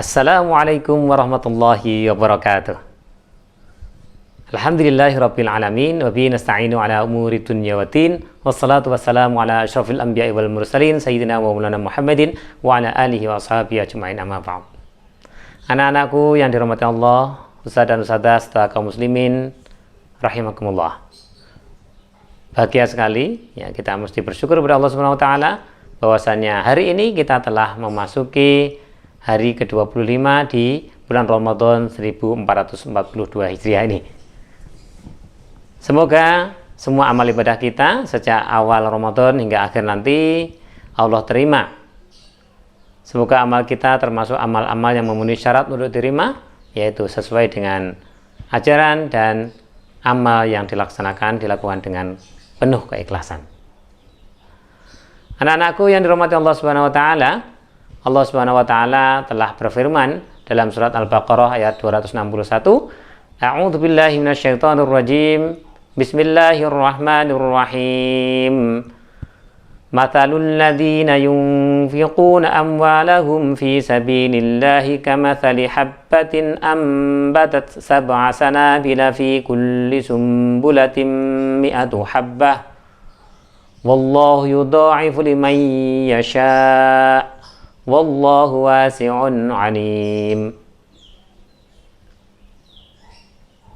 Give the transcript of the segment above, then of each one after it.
Assalamualaikum warahmatullahi wabarakatuh. Alhamdulillahirabbil alamin wa bihi nasta'inu ala umuri dunya waddin. Wassalatu wassalamu ala asyrafil anbiya'i wal mursalin sayyidina wa maulana Muhammadin wa ala alihi wa ashabihi ajma'in, amma ba'd. Anak-anakku yang dirahmati Allah, ustaz dan ustazah serta kaum muslimin rahimakumullah. Bahagia sekali ya, kita mesti bersyukur kepada Allah Subhanahu wa taala bahwasanya hari ini kita telah memasuki hari ke-25 di bulan Ramadan 1442 Hijriah ini. Semoga semua amal ibadah kita sejak awal Ramadan hingga akhir nanti Allah terima. Semoga amal kita termasuk amal-amal yang memenuhi syarat untuk diterima, yaitu sesuai dengan ajaran dan amal yang dilakukan dengan penuh keikhlasan. Anak-anakku yang dirahmati Allah Subhanahu wa taala, Allah Subhanahu wa taala telah berfirman dalam surat Al-Baqarah ayat 261, A'udzu billahi minasyaitonir rajim. Bismillahirrahmanirrahim. Mathalul ladzina yunfiquna amwalahum fi sabilillahi kamathali habbatin ambatat sab'a sanabila fi kulli sumbulatin mi'atu habbah. Wallahu yudha'ifu liman yasha'. Wallahu wasi'un alim.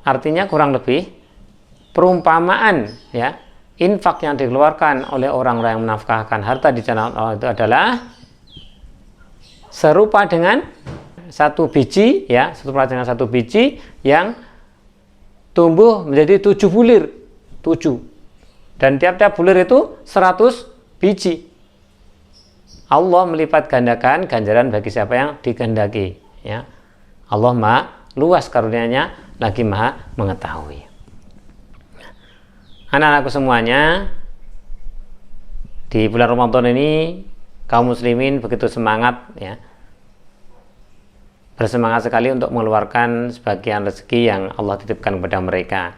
Artinya kurang lebih perumpamaan ya, infak yang dikeluarkan oleh orang-orang yang menafkahkan harta di jalan Allah itu adalah serupa dengan satu biji ya, serupa dengan satu biji yang tumbuh menjadi 7 bulir, 7. Dan tiap-tiap bulir itu 100 biji. Allah melipat gandakan ganjaran bagi siapa yang dikehendaki ya. Allah Maha luas karunia-Nya, lagi Maha mengetahui. Anak-anakku semuanya, di bulan Ramadan ini kaum muslimin begitu semangat ya, bersemangat sekali untuk mengeluarkan sebagian rezeki yang Allah titipkan kepada mereka,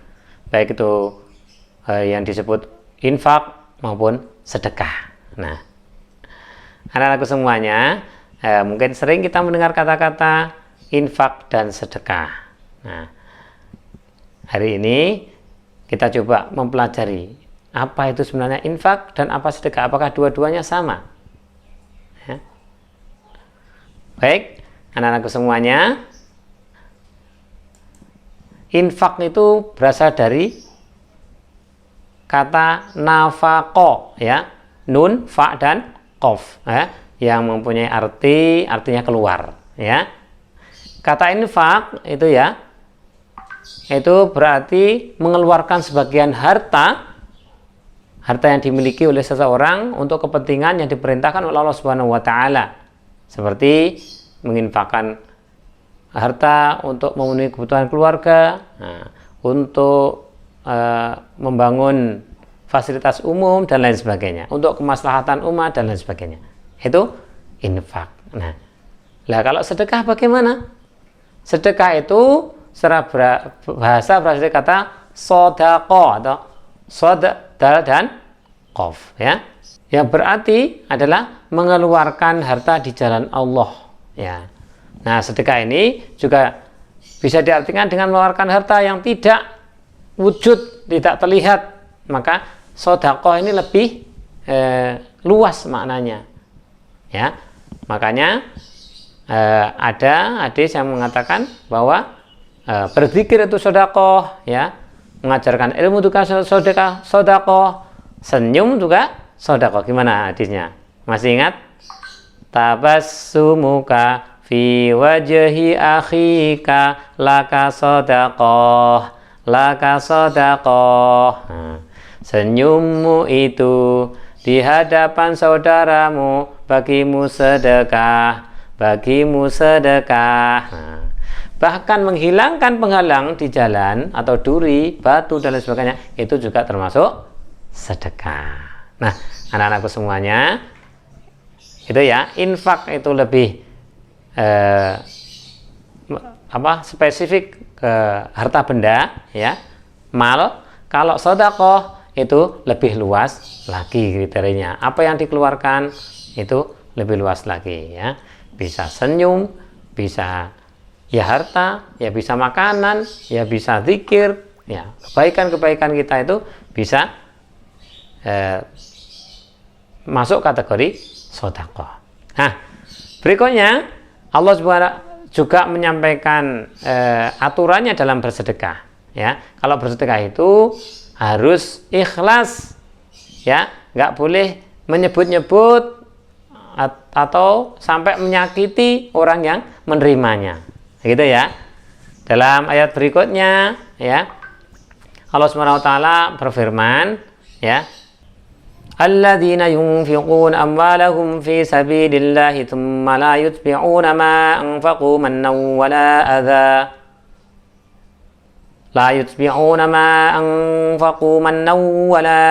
baik itu yang disebut infak maupun sedekah. Nah, anak-anakku semuanya, mungkin sering kita mendengar kata-kata infak dan sedekah. Nah, hari ini kita coba mempelajari apa itu sebenarnya infak dan apa sedekah. Apakah dua-duanya sama? Ya. Baik, anak-anakku semuanya, infak itu berasal dari kata nafaqo ya, nun, fa dan qaf ya, yang mempunyai artinya keluar ya. Kata infak itu ya, itu berarti mengeluarkan sebagian harta yang dimiliki oleh seseorang untuk kepentingan yang diperintahkan oleh Allah Subhanahu wa taala, seperti menginfakkan harta untuk memenuhi kebutuhan keluarga, untuk membangun fasilitas umum dan lain sebagainya, untuk kemaslahatan umat dan lain sebagainya. Itu infak. Nah, kalau sedekah bagaimana? Sedekah itu secara bahasa berasal dari kata sodaqah atau dal dan qaf ya, yang berarti adalah mengeluarkan harta di jalan Allah ya. Nah, sedekah ini juga bisa diartikan dengan mengeluarkan harta yang tidak wujud, tidak terlihat. Maka sodaqah ini lebih luas maknanya ya. Makanya ada hadis yang mengatakan bahwa berzikir itu sedekah ya, mengajarkan ilmu juga sedekah, senyum juga sedekah. Gimana hadisnya? Masih ingat? Tabassumuka fi wajhi akhika laka sedekah, laka sedekah. Senyummu itu di hadapan saudaramu bagimu sedekah, bagimu sedekah. Bahkan menghilangkan penghalang di jalan atau duri, batu dan lain sebagainya, itu juga termasuk sedekah. Nah, anak-anakku semuanya, itu ya, infak itu lebih spesifik ke harta benda ya, mal. Kalau sedekah itu lebih luas lagi kriterianya. Apa yang dikeluarkan itu lebih luas lagi ya. Bisa senyum, bisa ya harta, ya bisa makanan, ya bisa zikir, ya kebaikan-kebaikan kita itu bisa masuk kategori sedekah. Nah, berikutnya Allah juga menyampaikan aturannya dalam bersedekah. Ya, kalau bersedekah itu harus ikhlas, ya, nggak boleh menyebut-nyebut atau sampai menyakiti orang yang menerimanya, gitu ya. Dalam ayat berikutnya, ya, Allah Subhanahu wa taala berfirman, ya, alladzina yunfiquna amwalahum fi sabilillahi tsumma la yutbi'una ma anfaqu mannan wala adza la yutbi'una ma anfaqu mannan wala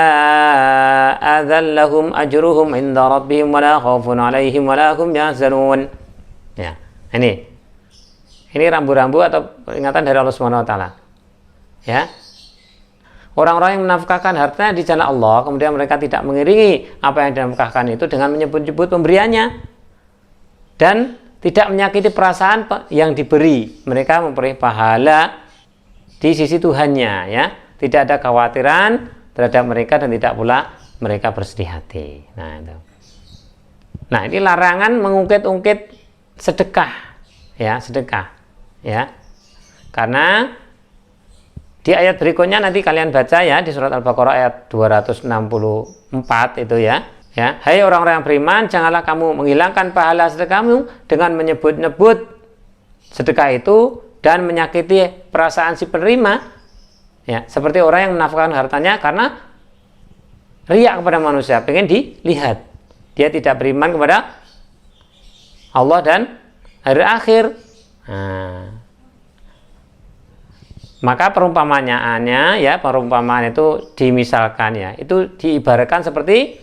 adzal lahum ajruhum 'inda rabbihim wala khaufun 'alaihim wala hum yahzanun. Ya, ini rambu-rambu atau peringatan dari Allah Subhanahu wa taala. Ya. Orang-orang yang menafkahkan hartanya di jalan Allah, kemudian mereka tidak mengiringi apa yang dinafkahkan itu dengan menyebut-nyebut pemberiannya dan tidak menyakiti perasaan yang diberi. Mereka memperoleh pahala di sisi Tuhannya, ya. Tidak ada kekhawatiran terhadap mereka dan tidak pula mereka bersedih hati. Nah, itu. Nah, ini larangan mengungkit-ungkit sedekah, ya, sedekah, ya. Karena di ayat berikutnya nanti kalian baca ya di surat Al-Baqarah ayat 264 itu ya. Ya, hai orang-orang yang beriman, janganlah kamu menghilangkan pahala sedekahmu dengan menyebut-nyebut sedekah itu dan menyakiti perasaan si penerima. Ya, seperti orang yang menafkahkan hartanya karena riya kepada manusia, pengen dilihat. Dia tidak beriman kepada Allah dan hari akhir. Nah, maka perumpamaannya ya, perumpamaan itu dimisalkan ya, itu diibaratkan seperti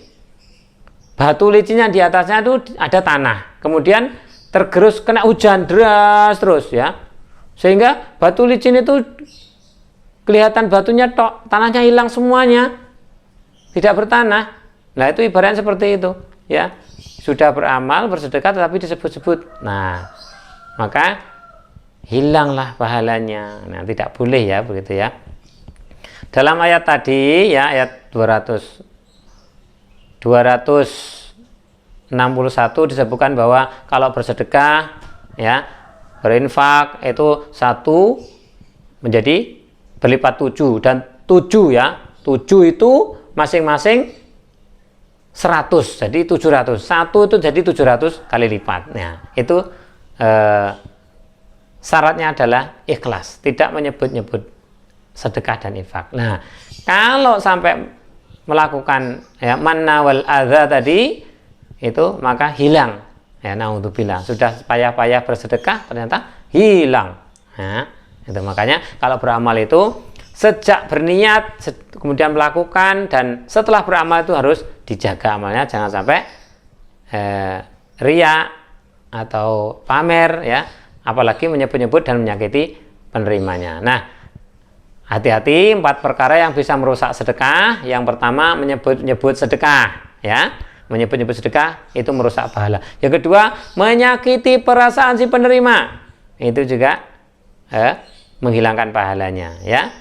batu licinnya di atasnya itu ada tanah, kemudian tergerus kena hujan deras terus ya, sehingga batu licin itu kelihatan batunya tok, tanahnya hilang semuanya, tidak bertanah. Nah, itu ibaratnya seperti itu ya, sudah beramal bersedekah tetapi disebut-sebut, nah maka hilanglah pahalanya. Nah, tidak boleh ya begitu ya. Dalam ayat tadi ya, ayat 261 disebutkan bahwa kalau bersedekah ya, berinfak itu 1 menjadi berlipat 7 dan 7 ya. 7 itu masing-masing 100, jadi 700. 1 itu jadi 700 kali lipat. Nah, itu syaratnya adalah ikhlas, tidak menyebut-nyebut sedekah dan infak. Nah, kalau sampai melakukan ya manna wal adza tadi itu maka hilang. Ya, naudzubillah, sudah payah-payah bersedekah ternyata hilang. Nah, itu makanya kalau beramal itu sejak berniat kemudian melakukan dan setelah beramal itu harus dijaga amalnya, jangan sampai riya atau pamer ya, apalagi menyebut-nyebut dan menyakiti penerimanya. Nah, hati-hati 4 perkara yang bisa merusak sedekah. Yang pertama, menyebut-nyebut sedekah, ya. Menyebut-nyebut sedekah itu merusak pahala. Yang kedua, menyakiti perasaan si penerima. Itu juga menghilangkan pahalanya, ya.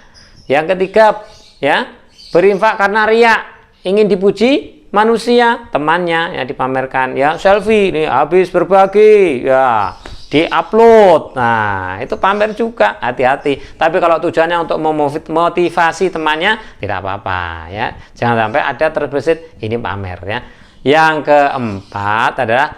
Yang ketiga, ya, berinfak karena riya, ingin dipuji manusia, temannya ya, dipamerkan, ya, selfie nih habis berbagi, ya, di-upload. Nah, itu pamer juga, hati-hati. Tapi kalau tujuannya untuk memotivasi temannya, tidak apa-apa ya. Jangan sampai ada terbesit ini pamer ya. Yang keempat adalah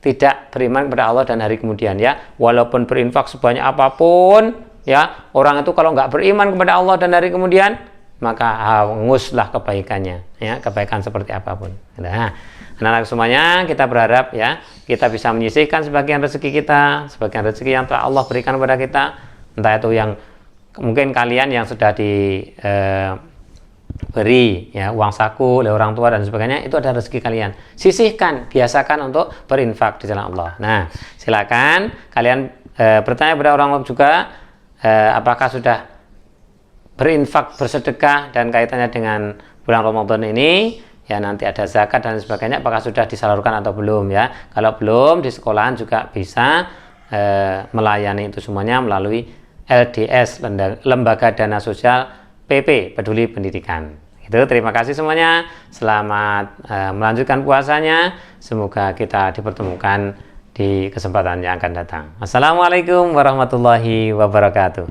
tidak beriman kepada Allah dan hari kemudian ya. Walaupun berinfak sebanyak apapun ya, orang itu kalau nggak beriman kepada Allah dan hari kemudian, maka hanguslah kebaikannya ya, kebaikan seperti apapun. Nah, anak-anak semuanya, kita berharap ya kita bisa menyisihkan sebagian rezeki kita, sebagian rezeki yang telah Allah berikan kepada kita, entah itu yang mungkin kalian yang sudah diberi ya uang saku oleh orang tua dan sebagainya, itu ada rezeki kalian. Sisihkan, biasakan untuk berinfak di jalan Allah. Nah, silakan kalian bertanya kepada orang tua juga, apakah sudah berinfak, bersedekah dan kaitannya dengan bulan Ramadan ini. Ya, nanti ada zakat dan sebagainya, apakah sudah disalurkan atau belum ya. Kalau belum, di sekolahan juga bisa melayani itu semuanya melalui LDS, Lembaga Dana Sosial PP Peduli Pendidikan. Itu, terima kasih semuanya. Selamat melanjutkan puasanya. Semoga kita dipertemukan di kesempatan yang akan datang. Assalamualaikum warahmatullahi wabarakatuh.